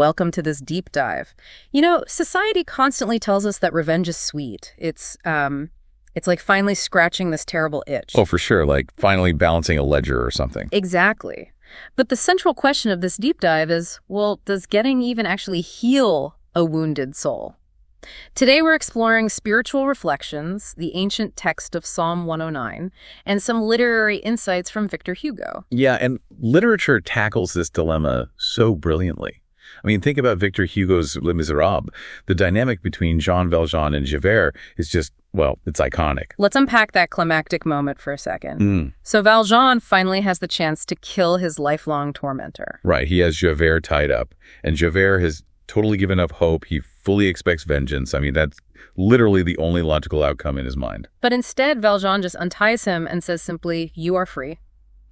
welcome to this deep dive. You know, society constantly tells us that revenge is sweet. It's like finally scratching this terrible itch. Oh, for sure, like finally balancing a ledger or something. Exactly. But the central question of this deep dive is, well, does getting even actually heal a wounded soul? Today we're exploring spiritual reflections, the ancient text of Psalm 109, and some literary insights from Victor Hugo. Yeah, and literature tackles this dilemma so brilliantly. I mean, think about Victor Hugo's Les Miserables. The dynamic between Jean Valjean and Javert is just, well, it's iconic. Let's unpack that climactic moment for a second. So Valjean finally has the chance to kill his lifelong tormentor. Right, he has Javert tied up, and Javert has totally given up hope. He fully expects vengeance. I mean, that's literally the only logical outcome in his mind. But instead, Valjean just unties him and says simply, "You are free."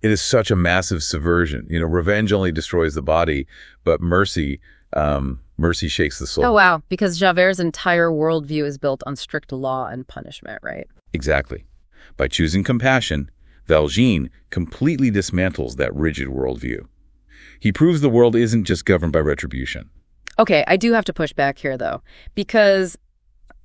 It is such a massive subversion. You know, revenge only destroys the body, but mercy shakes the soul. Oh, wow. Because Javert's entire worldview is built on strict law and punishment, right? Exactly. By choosing compassion, Valjean completely dismantles that rigid worldview. He proves the world isn't just governed by retribution. Okay, I do have to push back here, though, because,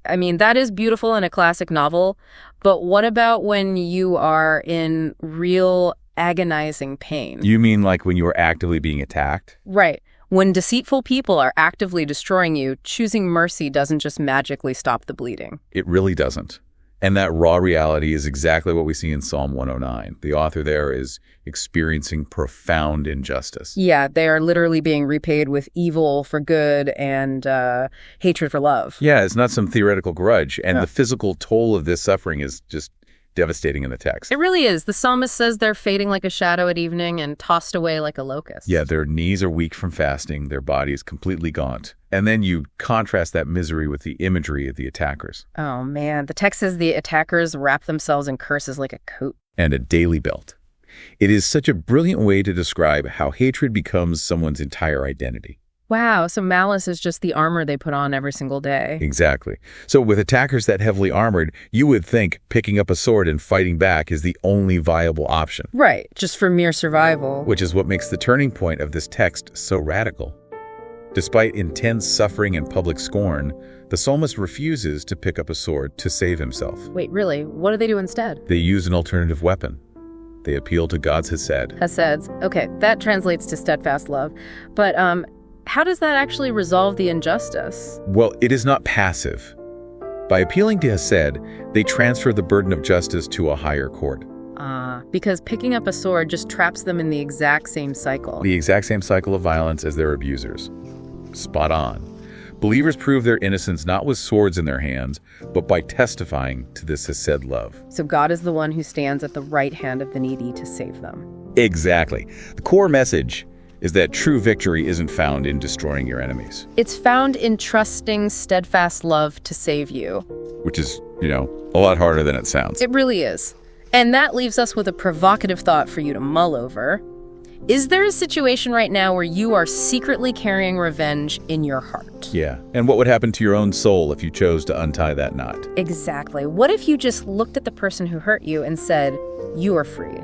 I mean, that is beautiful in a classic novel, but what about when you are in real agonizing pain? You mean like when you are actively being attacked? Right. When deceitful people are actively destroying you, choosing mercy doesn't just magically stop the bleeding. It really doesn't. And that raw reality is exactly what we see in Psalm 109. The author there is experiencing profound injustice. Yeah, they are literally being repaid with evil for good and hatred for love. Yeah, it's not some theoretical grudge. And the physical toll of this suffering is just devastating in the text. It really is. The psalmist says they're fading like a shadow at evening and tossed away like a locust. Yeah, their knees are weak from fasting. Their body is completely gaunt. And then you contrast that misery with the imagery of the attackers. Oh, man. The text says the attackers wrap themselves in curses like a coat. And a daily belt. It is such a brilliant way to describe how hatred becomes someone's entire identity. Wow, so malice is just the armor they put on every single day. Exactly. So with attackers that heavily armored, you would think picking up a sword and fighting back is the only viable option. Right, just for mere survival. Which is what makes the turning point of this text so radical. Despite intense suffering and public scorn, the psalmist refuses to pick up a sword to save himself. Wait, really? What do they do instead? They use an alternative weapon. They appeal to God's hesed. Heseds. Okay, that translates to steadfast love. But, how does that actually resolve the injustice? Well, it is not passive. By appealing to Hesed, they transfer the burden of justice to a higher court. Because picking up a sword just traps them in the exact same cycle. The exact same cycle of violence as their abusers. Spot on. Believers prove their innocence not with swords in their hands, but by testifying to this Hesed love. So God is the one who stands at the right hand of the needy to save them. Exactly. The core message is that true victory isn't found in destroying your enemies. It's found in trusting steadfast love to save you. Which is, a lot harder than it sounds. It really is. And that leaves us with a provocative thought for you to mull over. Is there a situation right now where you are secretly carrying revenge in your heart? Yeah. And what would happen to your own soul if you chose to untie that knot? Exactly. What if you just looked at the person who hurt you and said, "You are free"?